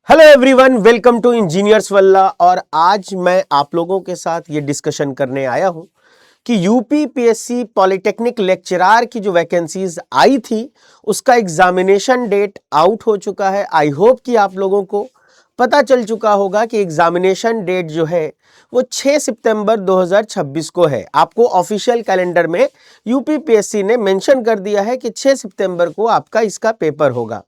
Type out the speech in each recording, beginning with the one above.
Hello everyone, welcome to Engineers Wallah. और आज मैं आप लोगों के साथ ये डिस्कशन करने आया हूं कि यूपी पीएससी पॉलिटेक्निक लेक्चरार की जो वैकेंसीज आई थी उसका एग्जामिनेशन डेट आउट हो चुका है। आई होप कि आप लोगों को पता चल चुका होगा कि एग्जामिनेशन डेट जो है वो 6 सितंबर 2026 को है। आपको ऑफिशियल कैलेंडर में यूपी पीएससी ने मेंशन कर दिया है कि 6 सितंबर को आपका इसका पेपर होगा।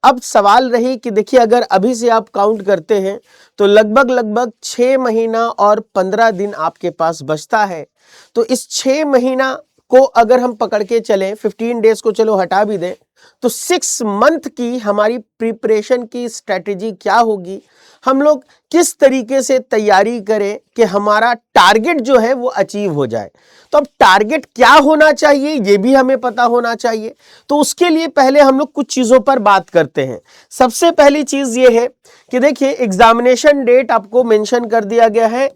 अब सवाल रही कि देखिए, अगर अभी से आप काउंट करते हैं तो लगभग 6 महीना और 15 दिन आपके पास बचता है। तो इस 6 महीना को अगर हम पकड़ के चलें, 15 डेज को चलो हटा भी दें, तो 6 मंथ की हमारी प्रिपरेशन की स्ट्रेटेजी क्या होगी, हम लोग किस तरीके से तैयारी करें कि हमारा टारगेट जो है वो अचीव हो जाए। तो अब टारगेट क्या होना चाहिए ये भी हमें पता होना चाहिए। तो उसके लिए पहले हम लोग कुछ चीजों पर बात करते हैं। सबसे पहली चीज ये है कि देखिए, एग्जामिनेशन डेट आपको मेंशन कर दिया गया है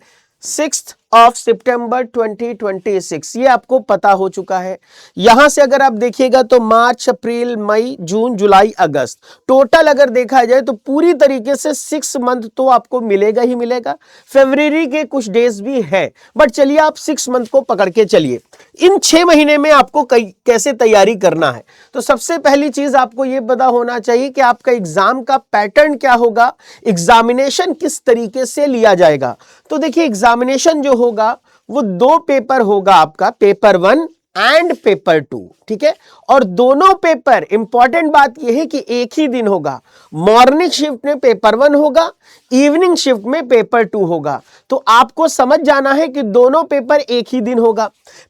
6 सितंबर 2026। ये आपको पता हो चुका है। यहां से अगर आप देखिएगा तो मार्च, अप्रैल, मई, जून, जुलाई, अगस्त, टोटल अगर देखा जाए तो पूरी तरीके से 6 मंथ तो आपको मिलेगा ही मिलेगा। फरवरी के कुछ डेज भी है, बट चलिए आप 6 मंथ को पकड़ के चलिए। इन 6 महीने में आपको कैसे तैयारी करना है, तो सबसे पहली चीज आपको यह पता होना चाहिए कि आपका एग्जाम का पैटर्न क्या होगा, एग्जामिनेशन किस तरीके से लिया जाएगा। तो देखिए, एग्जामिनेशन जो होगा वो 2 पेपर होगा आपका, पेपर 1 एंड पेपर 2, ठीक है। और दोनों पेपर, इंपॉर्टेंट बात यह है कि एक ही दिन होगा। मॉर्निंग शिफ्ट में पेपर 1 होगा, इवनिंग शिफ्ट में पेपर 2 होगा। तो आपको समझ जाना है कि दोनों पेपर एक ही दिन होगा।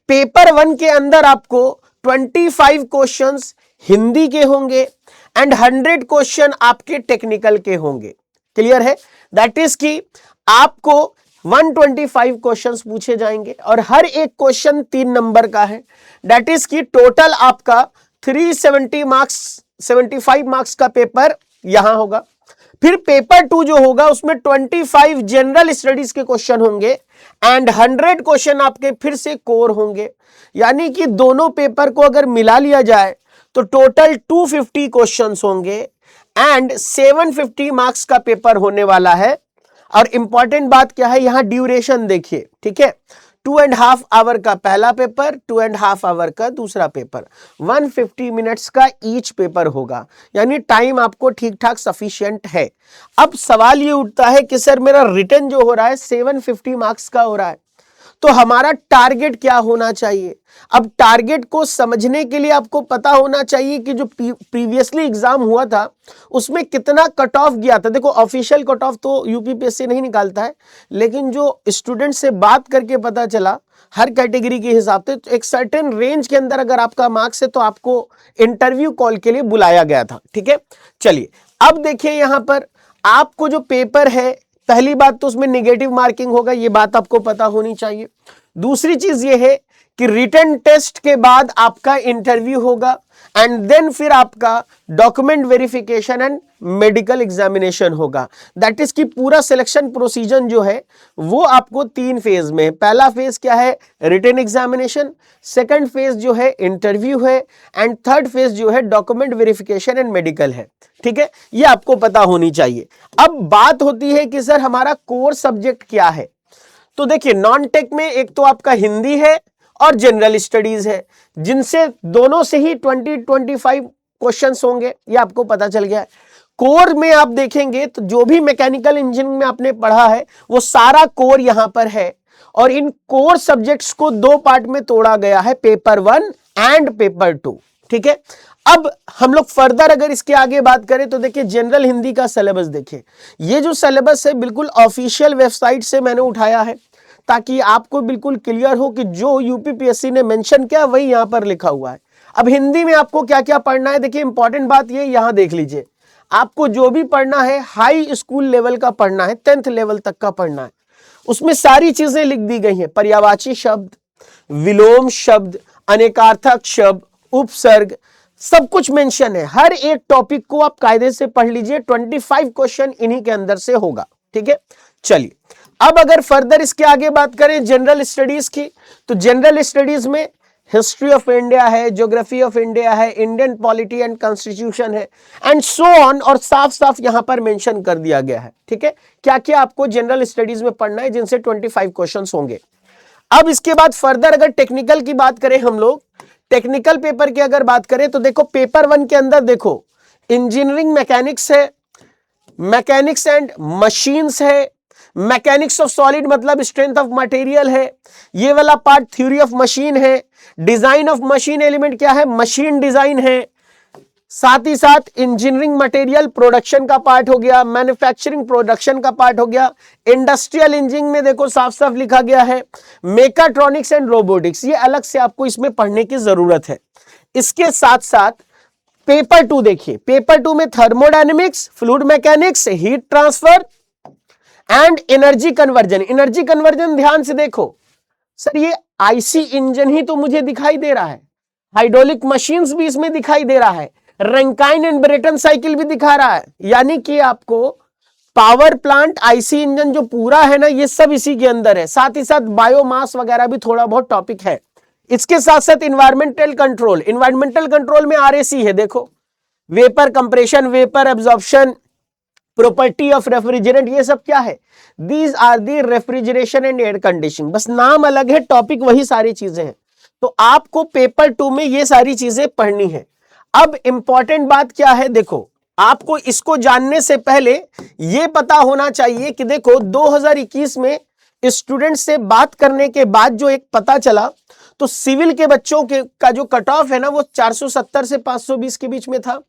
पेपर 1 के अंदर आपको 25 क्वेश्चंस हिंदी के होंगे एंड 100 क्वेश्चन आपके टेक्निकल के होंगे। क्लियर है? दैट इज कि आपको 125 क्वेश्चंस पूछे जाएंगे और हर एक क्वेश्चन 3 नंबर का है। दैट इज कि टोटल आपका 370 मार्क्स, 75 मार्क्स का पेपर यहां होगा। फिर पेपर 2 जो होगा उसमें 25 जनरल स्टडीज के क्वेश्चन होंगे एंड 100 क्वेश्चन आपके फिर से कोर होंगे। यानी कि दोनों पेपर को अगर मिला लिया जाए तो टोटल 250 क्वेश्चंस होंगे एंड 750 मार्क्स का पेपर होने वाला है। और इंपॉर्टेंट बात क्या है, यहां ड्यूरेशन देखिए, ठीक है। 2.5 आवर का पहला पेपर, 2.5 आवर का दूसरा पेपर, 150 मिनट्स का ईच पेपर होगा। यानी टाइम आपको ठीक ठाक सफिशिएंट है। अब सवाल ये उठता है कि सर मेरा रिटर्न जो हो रहा है 750 मार्क्स का हो रहा है, तो हमारा टारगेट क्या होना चाहिए। अब टारगेट को समझने के लिए आपको पता होना चाहिए कि जो प्रीवियसली एग्जाम हुआ था उसमें कितना कट ऑफ गया था। देखो, ऑफिशियल कट ऑफ तो यूपीपीएससी नहीं निकालता है, लेकिन जो स्टूडेंट से बात करके पता चला हर कैटेगरी के हिसाब से, तो एक सर्टेन रेंज के अंदर अगर आपका मार्क्स है तो आपको इंटरव्यू कॉल के लिए बुलाया गया था, ठीक है। चलिए अब देखिए, यहां पर आपको जो पेपर है, पहली बात तो उसमें नेगेटिव मार्किंग होगा, ये बात आपको पता होनी चाहिए। दूसरी चीज ये है कि रिटन टेस्ट के बाद आपका इंटरव्यू होगा एंड देन फिर आपका document verification and medical examination होगा। दैट इज कि पूरा सिलेक्शन प्रोसीजर जो है वो आपको 3 फेज में। पहला फेज क्या है, रिटन एग्जामिनेशन, सेकंड फेज जो है इंटरव्यू है एंड थर्ड फेज जो है डॉक्यूमेंट वेरिफिकेशन एंड मेडिकल है, ठीक है। ये आपको पता होनी चाहिए। अब बात होती है कि सर हमारा कोर सब्जेक्ट क्या है। तो देखिए, नॉन टेक में एक तो आपका हिंदी है और जनरल स्टडीज है, जिनसे दोनों से ही 20-25 क्वेश्चंस होंगे, ये आपको पता चल गया है। कोर में आप देखेंगे तो जो भी मैकेनिकल इंजीनियरिंग में आपने पढ़ा है वो सारा कोर यहां पर है। और इन कोर सब्जेक्ट्स को 2 पार्ट में तोड़ा गया है, पेपर 1 एंड पेपर 2, ठीक है। अब हम लोग फर्दर अगर इसके आगे बात करें तो देखिए, जनरल हिंदी का सिलेबस देखिए। ये जो सिलेबस है बिल्कुल ऑफिशियल वेबसाइट से मैंने उठाया है ताकि आपको बिल्कुल क्लियर हो कि जो यूपीपीएससी ने मेंशन किया वही यहां पर लिखा हुआ है। अब हिंदी में आपको क्या क्या पढ़ना है, देखिए इंपॉर्टेंट बात ये यहां देख लीजिए। आपको जो भी पढ़ना है हाई स्कूल लेवल का पढ़ना है, 10th लेवल तक का पढ़ना है। उसमें सारी चीजें लिख दी गई हैं, पर्यायवाची शब्द, विलोम शब्द, अनेकार्थक शब्द, उपसर्ग, सब कुछ मेंशन है। हर एक टॉपिक को आप कायदे से पढ़ लीजिए, 25 क्वेश्चन इन्हीं के अंदर से होगा, ठीक है। चलिए अब अगर फर्दर इसके आगे बात करें जनरल स्टडीज की, तो जनरल स्टडीज में हिस्ट्री ऑफ इंडिया है, ज्योग्राफी ऑफ इंडिया है, इंडियन पॉलिटी एंड कॉन्स्टिट्यूशन है, एंड सो ऑन, और साफ साफ यहां पर मेंशन कर दिया गया है। ठीक है, क्या क्या आपको जनरल स्टडीज में पढ़ना है, जिनसे 25 क्वेश्चंस होंगे। अब इसके बाद फर्दर अगर टेक्निकल की बात करें, हम लोग टेक्निकल पेपर की अगर बात करें तो देखो पेपर 1 के अंदर देखो इंजीनियरिंग मैकेनिक्स है, मैकेनिक्स एंड मशीन्स है, मैकेनिक्स ऑफ सॉलिड मतलब स्ट्रेंथ ऑफ मटेरियल है, ये वाला पार्ट थ्योरी ऑफ मशीन है, डिजाइन ऑफ मशीन एलिमेंट क्या है, मशीन डिजाइन है, साथ ही साथ इंजीनियरिंग मटेरियल प्रोडक्शन का पार्ट हो गया, मैन्युफैक्चरिंग प्रोडक्शन का पार्ट हो गया, इंडस्ट्रियल इंजीनियरिंग में देखो साफ साफ लिखा गया है, मेकाट्रॉनिक्स एंड रोबोटिक्स, ये अलग से आपको इसमें पढ़ने की जरूरत है। इसके साथ साथ पेपर 2 देखिए, पेपर 2 में thermodynamics, fluid mechanics, heat transfer and energy conversion. Energy conversion ध्यान से देखो सर, ये आईसी इंजन ही तो मुझे दिखाई दे रहा है, हाइड्रोलिक मशीन्स भी इसमें दिखाई दे रहा है, रैंकाइन एंड ब्रेटन साइकिल भी दिखा रहा है, यानी कि आपको पावर प्लांट, आईसी इंजन जो पूरा है ना, ये सब इसी के अंदर है। साथ ही साथ बायोमास वगैरह भी थोड़ा बहुत टॉपिक है। इसके साथ साथ इन्वायरमेंटल कंट्रोल, इन्वायरमेंटल कंट्रोल में आरएसी है, देखो vapour compression, vapour absorption, property of refrigerant, ये सब क्या है, these are the refrigeration and air conditioning, बस नाम अलग है, टॉपिक वही सारी चीजें हैं। तो आपको पेपर 2 में ये सारी चीजें पढ़नी है। अब इंपॉर्टेंट बात क्या है, देखो आपको इसको जानने से पहले ये पता होना चाहिए कि देखो 2021 में स्टूडेंट से बात करने के बाद जो एक पता चला, तो सिविल के बच्चों के का जो कट ऑफ है ना, वो 470 से 520 के बीच में था।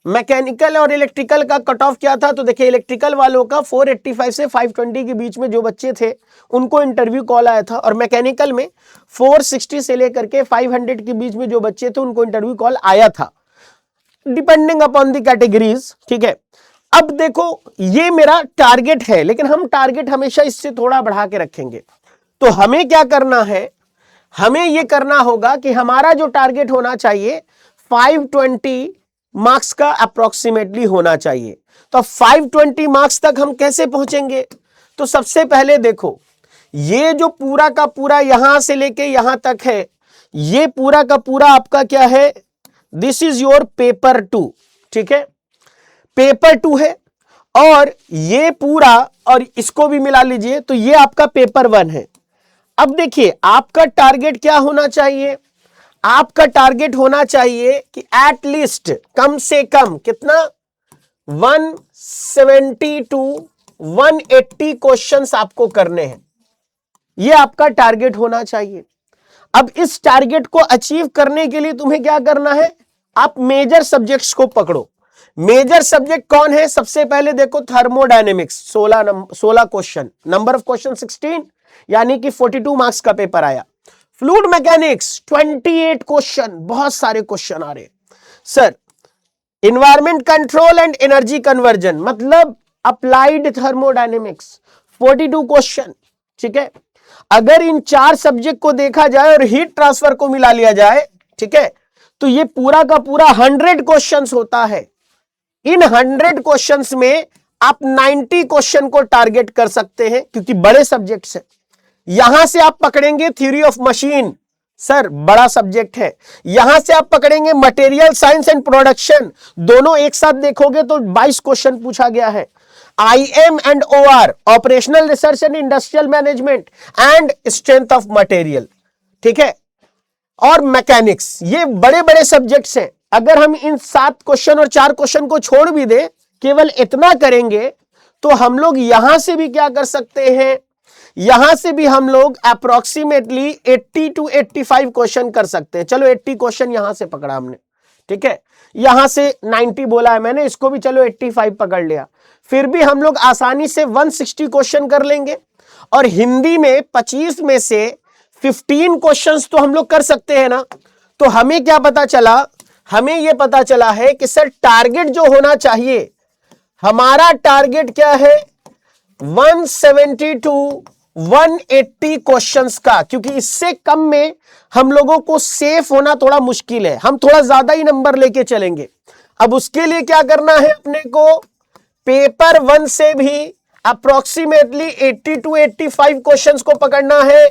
मैकेनिकल और इलेक्ट्रिकल का कट ऑफ क्या था, तो देखिए इलेक्ट्रिकल वालों का 485 से 520 के बीच में जो बच्चे थे उनको इंटरव्यू कॉल आया था, और मैकेनिकल में 460 से लेकर के 500 के बीच में जो बच्चे थे उनको इंटरव्यू कॉल आया था, डिपेंडिंग अपॉन द कैटेगरीज। ठीक है, अब देखो ये मेरा टारगेट है, लेकिन हम टारगेट हमेशा इससे थोड़ा बढ़ा के रखेंगे। तो हमें क्या करना है, हमें यह करना होगा कि हमारा जो टारगेट होना चाहिए 520 मार्क्स का अप्रोक्सीमेटली होना चाहिए। तो 520 मार्क्स तक हम कैसे पहुंचेंगे, तो सबसे पहले देखो ये जो पूरा का पूरा यहां से लेके यहां तक है, ये पूरा का पूरा आपका क्या है, दिस इज योर पेपर 2। ठीक है, पेपर 2 है, और ये पूरा और इसको भी मिला लीजिए तो ये आपका पेपर 1 है। अब देखिए आपका टारगेट क्या होना चाहिए, आपका टारगेट होना चाहिए कि एटलीस्ट कम से कम कितना 170 टू 180 क्वेश्चंस आपको करने हैं, यह आपका टारगेट होना चाहिए। अब इस टारगेट को अचीव करने के लिए तुम्हें क्या करना है, आप मेजर सब्जेक्ट्स को पकड़ो। मेजर सब्जेक्ट कौन है, सबसे पहले देखो thermodynamics 16 question, number of question 16, यानी कि 42 मार्क्स का पेपर आया। फ्लूइड मैकेनिक्स 28 क्वेश्चन, बहुत सारे क्वेश्चन आ रहे sir. Environment control and energy conversion मतलब अप्लाइड थर्मोडायनेमिक्स 42 क्वेश्चन। ठीक है, अगर इन 4 सब्जेक्ट को देखा जाए और हीट ट्रांसफर को मिला लिया जाए, ठीक है, तो ये पूरा का पूरा 100 क्वेश्चंस होता है। इन 100 क्वेश्चंस में आप 90 क्वेश्चन को टारगेट कर सकते हैं, क्योंकि बड़े सब्जेक्ट्स हैं। यहां से आप पकड़ेंगे थ्योरी ऑफ मशीन, सर बड़ा सब्जेक्ट है। यहां से आप पकड़ेंगे मटेरियल साइंस एंड प्रोडक्शन, दोनों एक साथ देखोगे तो 22 क्वेश्चन पूछा गया है। IM and OR, operational research and industrial management and strength of material, ठीक है, और मैकेनिक्स, ये बड़े बड़े सब्जेक्ट्स हैं। अगर हम इन 7 क्वेश्चन और 4 क्वेश्चन को छोड़ भी दें, केवल इतना करेंगे, तो हम लोग यहां से भी क्या कर सकते हैं, यहां से भी हम लोग अप्रोक्सीमेटली 80 टू 85 क्वेश्चन कर सकते हैं। चलो 80 क्वेश्चन यहां से पकड़ा हमने, ठीक है, यहां से 90 बोला है मैंने, इसको भी चलो 85 पकड़ लिया, फिर भी हम लोग आसानी से 160 क्वेश्चन कर लेंगे। और हिंदी में 25 में से 15 क्वेश्चंस तो हम लोग कर सकते हैं ना। तो हमें क्या पता चला, हमें यह पता चला है कि सर टारगेट जो होना चाहिए, हमारा टारगेट क्या है 170 टू 180 क्वेश्चंस का, क्योंकि इससे कम में हम लोगों को सेफ होना थोड़ा मुश्किल है, हम थोड़ा ज्यादा ही नंबर लेके चलेंगे। अब उसके लिए क्या करना है, अपने को पेपर 1 से भी अप्रोक्सीमेटली 80 टू 85 क्वेश्चंस को पकड़ना है,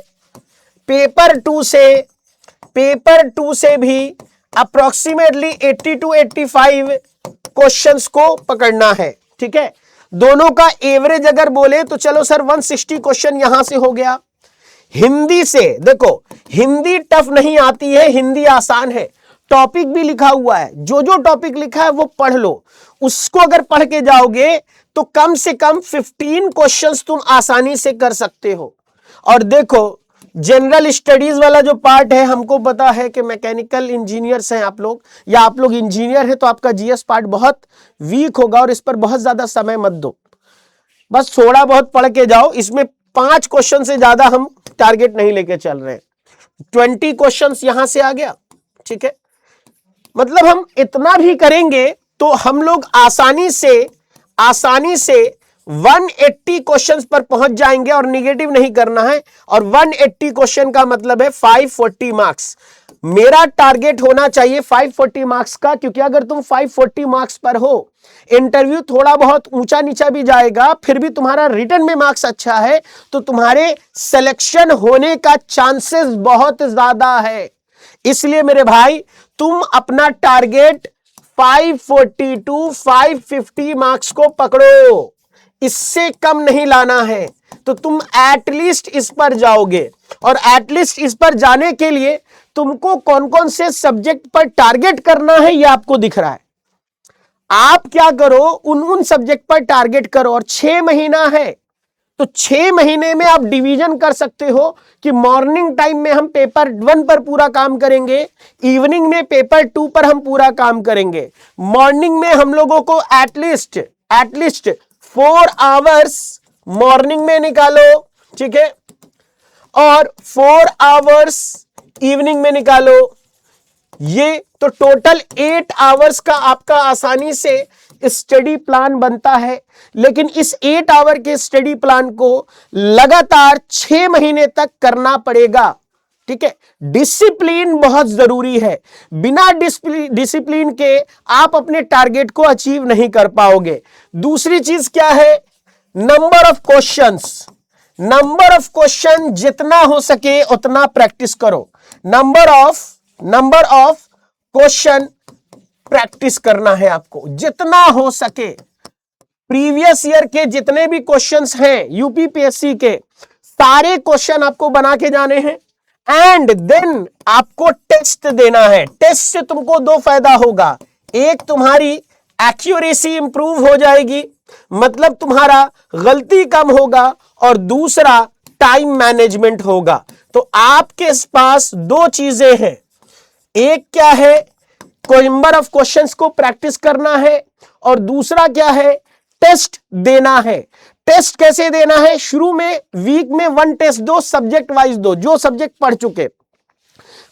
पेपर 2 से पेपर 2 से भी अप्रोक्सीमेटली 80 to 85 क्वेश्चंस को पकड़ना है। ठीक है, दोनों का एवरेज अगर बोले तो चलो सर 160 क्वेश्चन यहां से हो गया। हिंदी से देखो, हिंदी टफ नहीं आती है, हिंदी आसान है। टॉपिक भी लिखा हुआ है, जो जो टॉपिक लिखा है वो पढ़ लो। उसको अगर पढ़ के जाओगे तो कम से कम 15 क्वेश्चंस तुम आसानी से कर सकते हो। और देखो, जनरल स्टडीज वाला जो पार्ट है, हमको पता है कि मैकेनिकल इंजीनियर्स हैं आप लोग, या आप लोग इंजीनियर हैं, तो आपका जीएस पार्ट बहुत वीक होगा और इस पर बहुत ज्यादा समय मत दो, बस थोड़ा बहुत पढ़ के जाओ। इसमें 5 क्वेश्चन से ज्यादा हम टारगेट नहीं लेके चल रहे हैं। 20 क्वेश्चंस यहां से आ गया। ठीक है, मतलब हम इतना भी करेंगे तो हम लोग आसानी से 180 क्वेश्चंस पर पहुंच जाएंगे। और निगेटिव नहीं करना है, और 180 क्वेश्चन का मतलब है 540 मार्क्स। मेरा टारगेट होना चाहिए 540 मार्क्स का, क्योंकि अगर तुम 540 मार्क्स पर हो, इंटरव्यू थोड़ा बहुत ऊंचा नीचा भी जाएगा, फिर भी तुम्हारा रिटन में मार्क्स अच्छा है, तो तुम्हारे सिलेक्शन होने का चांसेस बहुत ज्यादा है। इसलिए मेरे भाई, तुम अपना टारगेट 540 to 550 मार्क्स को पकड़ो, इससे कम नहीं लाना है। तो तुम एटलीस्ट इस पर जाओगे, और एटलीस्ट इस पर जाने के लिए तुमको कौन कौन से सब्जेक्ट पर टारगेट करना है ये आपको दिख रहा है। आप क्या करो, उन सब्जेक्ट पर टारगेट करो। और 6 महीना है तो 6 महीने में आप डिवीजन कर सकते हो कि मॉर्निंग टाइम में हम पेपर 1 पर पूरा काम करेंगे, इवनिंग में पेपर 2 पर हम पूरा काम करेंगे। मॉर्निंग में हम लोगों को एटलीस्ट 4 आवर्स मॉर्निंग में निकालो, ठीक है, और 4 आवर्स इवनिंग में निकालो। ये तो टोटल 8 आवर्स का आपका आसानी से स्टडी प्लान बनता है। लेकिन इस 8 आवर के स्टडी प्लान को लगातार 6 महीने तक करना पड़ेगा। ठीक है, डिसिप्लिन बहुत जरूरी है। बिना डिसिप्लिन के आप अपने टारगेट को अचीव नहीं कर पाओगे। दूसरी चीज क्या है, number of questions. Number of question जितना हो सके उतना प्रैक्टिस करो। नंबर ऑफ क्वेश्चन प्रैक्टिस करना है आपको जितना हो सके। प्रीवियस ईयर के जितने भी क्वेश्चंस हैं यूपीपीएससी के, सारे क्वेश्चन आपको बना के जाने हैं, एंड देन आपको टेस्ट देना है। टेस्ट से तुमको 2 फायदा होगा। एक, तुम्हारी एक्यूरेसी इंप्रूव हो जाएगी, मतलब तुम्हारा गलती कम होगा, और दूसरा टाइम मैनेजमेंट होगा। तो आपके पास 2 चीजें हैं। एक क्या है, नंबर ऑफ क्वेश्चंस को प्रैक्टिस करना है, और दूसरा क्या है, टेस्ट देना है। टेस्ट कैसे देना है, शुरू में वीक में 1 टेस्ट दो, सब्जेक्ट वाइज दो, जो सब्जेक्ट पढ़ चुके।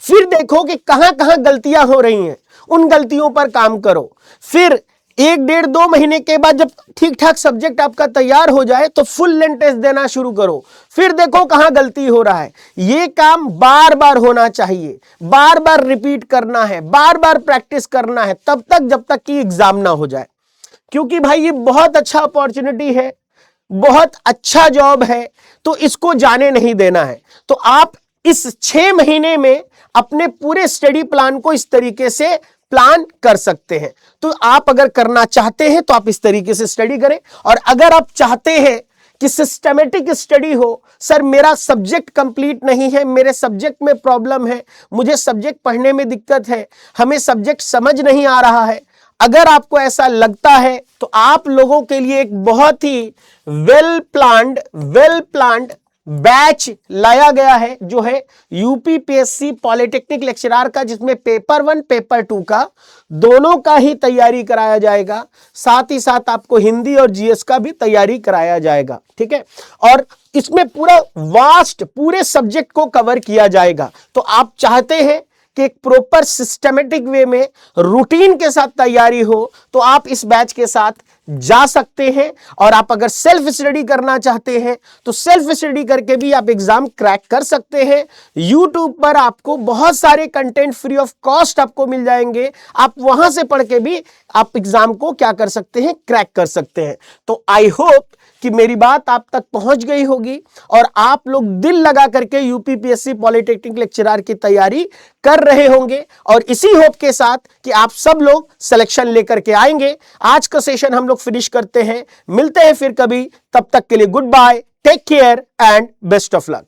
फिर देखो कि कहां कहां गलतियां हो रही हैं, उन गलतियों पर काम करो। फिर 1 डेढ़ 2 महीने के बाद जब ठीक ठाक सब्जेक्ट आपका तैयार हो जाए तो फुल लेंथ टेस्ट देना शुरू करो। फिर देखो कहां गलती हो रहा है। ये काम बार बार होना चाहिए, बार बार रिपीट करना है, बार बार प्रैक्टिस करना है, तब तक जब तक कि एग्जाम ना हो जाए। क्योंकि भाई ये बहुत अच्छा अपॉर्चुनिटी है, बहुत अच्छा जॉब है, तो इसको जाने नहीं देना है। तो आप इस 6 महीने में अपने पूरे स्टडी प्लान को इस तरीके से प्लान कर सकते हैं। तो आप अगर करना चाहते हैं तो आप इस तरीके से स्टडी करें। और अगर आप चाहते हैं कि सिस्टमेटिक स्टडी हो, सर मेरा सब्जेक्ट कंप्लीट नहीं है, मेरे सब्जेक्ट में प्रॉब्लम है, मुझे सब्जेक्ट पढ़ने में दिक्कत है, हमें सब्जेक्ट समझ नहीं आ रहा है, अगर आपको ऐसा लगता है तो आप लोगों के लिए एक बहुत ही वेल प्लान्ड बैच लाया गया है, जो है यूपीपीएससी पॉलिटेक्निक लेक्चरर का, जिसमें पेपर 1 पेपर 2 का दोनों का ही तैयारी कराया जाएगा। साथ ही साथ आपको हिंदी और जीएस का भी तैयारी कराया जाएगा। ठीक है, और इसमें पूरे सब्जेक्ट को कवर किया जाएगा। तो आप चाहते हैं कि एक प्रॉपर सिस्टमेटिक वे में रूटीन के साथ तैयारी हो, तो आप इस बैच के साथ जा सकते हैं। और आप अगर सेल्फ स्टडी करना चाहते हैं तो सेल्फ स्टडी करके भी आप एग्जाम क्रैक कर सकते हैं। यूट्यूब पर आपको बहुत सारे कंटेंट फ्री ऑफ कॉस्ट आपको मिल जाएंगे, आप वहां से पढ़ के भी आप एग्जाम को क्या कर सकते हैं, क्रैक कर सकते हैं। तो आई होप कि मेरी बात आप तक पहुंच गई होगी और आप लोग दिल लगा करके यूपीपीएससी पॉलिटेक्निक लेक्चरर की तैयारी कर रहे होंगे, और इसी होप के साथ कि आप सब लोग सिलेक्शन लेकर के आएंगे। आज का सेशन हम लोग फिनिश करते हैं, मिलते हैं फिर कभी, तब तक के लिए goodbye, take care and best of luck.